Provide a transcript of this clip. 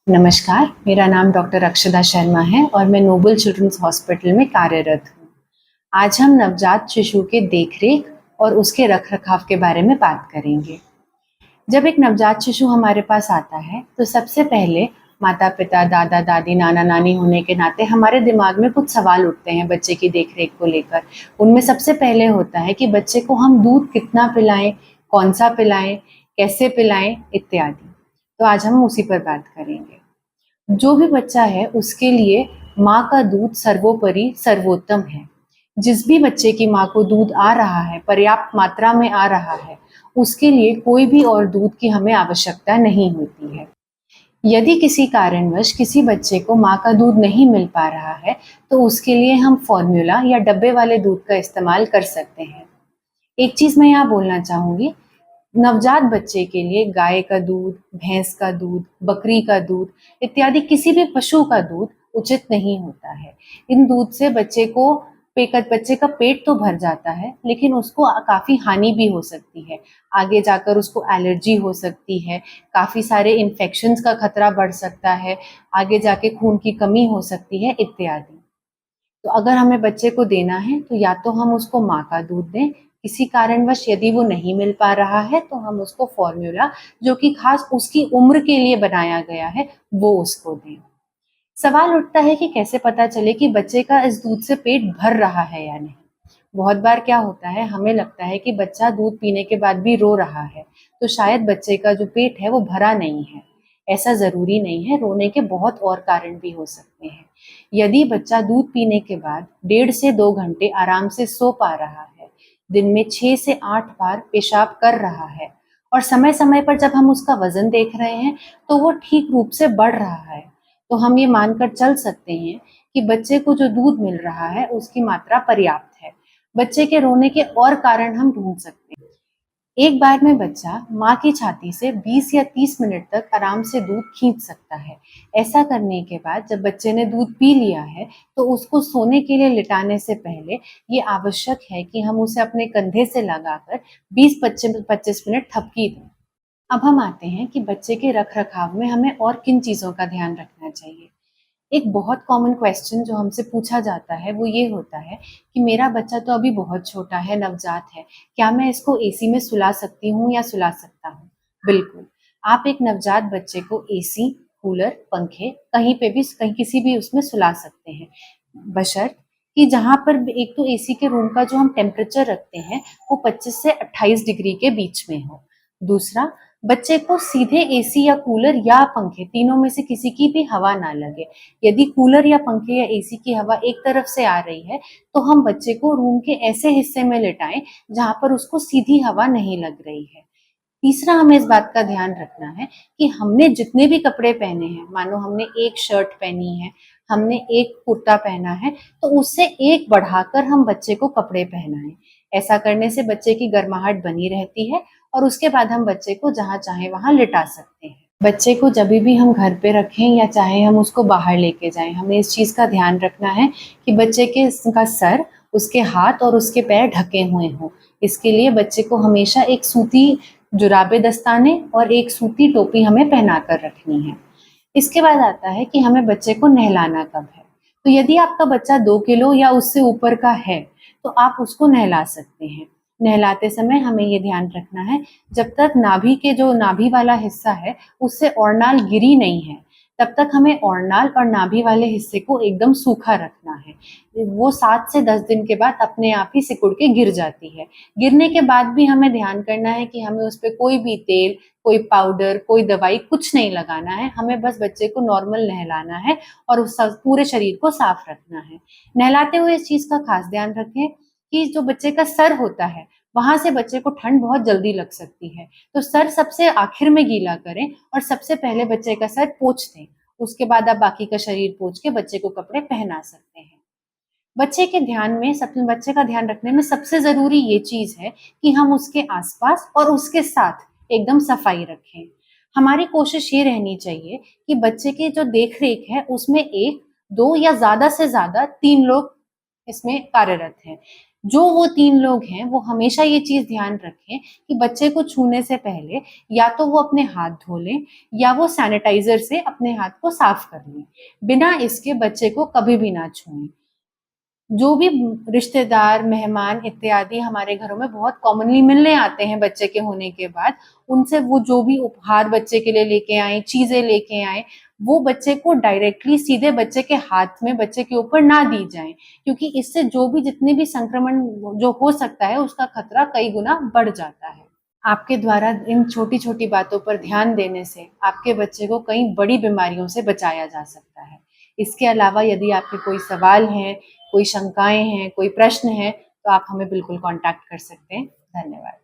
नमस्कार, मेरा नाम डॉक्टर अक्षदा शर्मा है और मैं नोबल चिल्ड्रंस हॉस्पिटल में कार्यरत हूँ। आज हम नवजात शिशु के देखरेख और उसके रखरखाव के बारे में बात करेंगे। जब एक नवजात शिशु हमारे पास आता है, तो सबसे पहले माता-पिता, दादा-दादी, नाना-नानी होने के नाते हमारे दिमाग में कुछ सवाल उठते हैं बच्चे की देखरेख को लेकर। उनमें सबसे पहले होता है कि बच्चे को हम दूध कितना पिलाएँ, कौन-सा पिलाएँ, कैसे पिलाएँ इत्यादि। तो आज हम उसी पर बात करेंगे। जो भी बच्चा है उसके लिए माँ का दूध सर्वोपरि सर्वोत्तम है। जिस भी बच्चे की माँ को दूध आ रहा है, पर्याप्त मात्रा में आ रहा है, उसके लिए कोई भी और दूध की हमें आवश्यकता नहीं होती है। यदि किसी कारणवश किसी बच्चे को माँ का दूध नहीं मिल पा रहा है, तो उसके लिए हम फॉर्मूला या डब्बे वाले दूध का इस्तेमाल कर सकते हैं। एक चीज़ मैं यहाँ बोलना चाहूँगी, नवजात बच्चे के लिए गाय का दूध, भैंस का दूध, बकरी का दूध इत्यादि किसी भी पशु का दूध उचित नहीं होता है। इन दूध से बच्चे का पेट तो भर जाता है, लेकिन उसको काफ़ी हानि भी हो सकती है। आगे जाकर उसको एलर्जी हो सकती है, काफ़ी सारे इन्फेक्शंस का खतरा बढ़ सकता है, आगे जाके खून की कमी हो सकती है इत्यादि। तो अगर हमें बच्चे को देना है तो या तो हम उसको माँ का दूध दें, किसी कारणवश यदि वो नहीं मिल पा रहा है तो हम उसको फॉर्मूला जो कि खास उसकी उम्र के लिए बनाया गया है वो उसको दें। सवाल उठता है कि कैसे पता चले कि बच्चे का इस दूध से पेट भर रहा है या नहीं। बहुत बार क्या होता है, हमें लगता है कि बच्चा दूध पीने के बाद भी रो रहा है, तो शायद बच्चे का जो पेट है वो भरा नहीं है। ऐसा ज़रूरी नहीं है, रोने के बहुत और कारण भी हो सकते हैं। यदि बच्चा दूध पीने के बाद 1.5 से 2 घंटे आराम से सो पा रहा है, दिन में 6 से 8 बार पेशाब कर रहा है और समय-समय पर जब हम उसका वज़न देख रहे हैं, तो वो ठीक रूप से बढ़ रहा है, तो हम ये मानकर चल सकते हैं कि बच्चे को जो दूध मिल रहा है उसकी मात्रा पर्याप्त है। बच्चे के रोने के और कारण हम ढूंढ सकते हैं। एक बार में बच्चा माँ की छाती से 20 या 30 मिनट तक आराम से दूध खींच सकता है। ऐसा करने के बाद जब बच्चे ने दूध पी लिया है, तो उसको सोने के लिए लिटाने से पहले ये आवश्यक है कि हम उसे अपने कंधे से लगाकर 20-25 मिनट थपकी दें। अब हम आते हैं कि बच्चे के रख-रखाव में हमें और किन चीज़ों का ध्यान रखना चाहिए। एक बहुत कॉमन क्वेश्चन जो हमसे पूछा जाता है वो ये होता है कि मेरा बच्चा तो अभी बहुत छोटा है, नवजात है, क्या मैं इसको एसी में सुला सकती हूँ या सुला सकता हूँ? बिल्कुल, आप एक नवजात बच्चे को एसी, कूलर, पंखे कहीं किसी भी उसमें सुला सकते हैं, बशर्त कि जहाँ पर एक तो एसी के रूम का जो हम टेम्परेचर रखते हैं वो 25 से 28 डिग्री के बीच में हो। दूसरा, बच्चे को सीधे एसी या कूलर या पंखे तीनों में से किसी की भी हवा ना लगे। यदि कूलर या पंखे या एसी की हवा एक तरफ से आ रही है, तो हम बच्चे को रूम के ऐसे हिस्से में लिटाएँ जहाँ पर उसको सीधी हवा नहीं लग रही है। तीसरा, हमें इस बात का ध्यान रखना है कि हमने जितने भी कपड़े पहने हैं, मानो हमने एक शर्ट पहनी है, हमने एक कुर्ता पहना है, तो उससे एक बढ़ाकर हम बच्चे को कपड़े पहनाएँ। ऐसा करने से बच्चे की गर्माहट बनी रहती है और उसके बाद हम बच्चे को जहाँ चाहें वहाँ लिटा सकते हैं। बच्चे को जभी भी हम घर पे रखें या चाहे हम उसको बाहर लेके जाएँ, हमें इस चीज़ का ध्यान रखना है कि बच्चे के का सर, उसके हाथ और उसके पैर ढके हुए हों। इसके लिए बच्चे को हमेशा एक सूती जुराबे दस्ताने और एक सूती टोपी हमें पहना कर रखनी है। इसके बाद आता है कि हमें बच्चे को नहलाना कब है। तो यदि आपका बच्चा 2 किलो या उससे ऊपर का है, तो आप उसको नहला सकते हैं। नहलाते समय हमें ये ध्यान रखना है, जब तक नाभि वाला हिस्सा है, उससे ओढ़नाल गिरी नहीं है, तब तक हमें ओढ़नाल और नाभि वाले हिस्से को एकदम सूखा रखना है। वो 7 से 10 दिन के बाद अपने आप ही सिकुड़ के गिर जाती है। गिरने के बाद भी हमें ध्यान करना है कि हमें उस पे कोई भी तेल, कोई पाउडर, कोई दवाई कुछ नहीं लगाना है। हमें बस बच्चे को नॉर्मल नहलाना है और उस पूरे शरीर को साफ रखना है। नहलाते हुए इस चीज़ का खास ध्यान रखें कि जो बच्चे का सर होता है, वहाँ से बच्चे को ठंड बहुत जल्दी लग सकती है। तो सर सबसे आखिर में गीला करें और सबसे पहले बच्चे का सर पोंछ दें। उसके बाद आप बाकी का शरीर पोंछ के बच्चे को कपड़े पहना सकते हैं। बच्चे का ध्यान रखने में सबसे ज़रूरी ये चीज़ है कि हम उसके आस-पास और उसके साथ एकदम सफाई रखें। हमारी कोशिश ये रहनी चाहिए कि बच्चे की जो देख-रेख है उसमें 1, 2 या ज़्यादा से ज़्यादा 3 लोग इसमें कार्यरत हैं। जो वो 3 लोग हैं, वो हमेशा ये चीज़ ध्यान रखें कि बच्चे को छूने से पहले या तो वो अपने हाथ धो लें या वो सैनिटाइज़र से अपने हाथ को साफ कर लें। बिना इसके बच्चे को कभी भी ना छुएँ। जो भी रिश्तेदार, मेहमान इत्यादि हमारे घरों में बहुत कॉमनली मिलने आते हैं बच्चे के होने के बाद, उनसे वो जो भी उपहार बच्चे के लिए लेके आएँ, चीज़ें लेके आएँ, वो बच्चे को डायरेक्टली सीधे बच्चे के हाथ में, बच्चे के ऊपर ना दी जाएँ, क्योंकि इससे जो भी जितने भी संक्रमण जो हो सकता है, उसका खतरा कई गुना बढ़ जाता है। आपके द्वारा इन छोटी-छोटी बातों पर ध्यान देने से आपके बच्चे को कई बड़ी बीमारियों से बचाया जा सकता है। इसके अलावा यदि आपके कोई सवाल हैं, कोई शंकाएँ हैं, कोई प्रश्न है, तो आप हमें बिल्कुल कॉन्टैक्ट कर सकते हैं। धन्यवाद।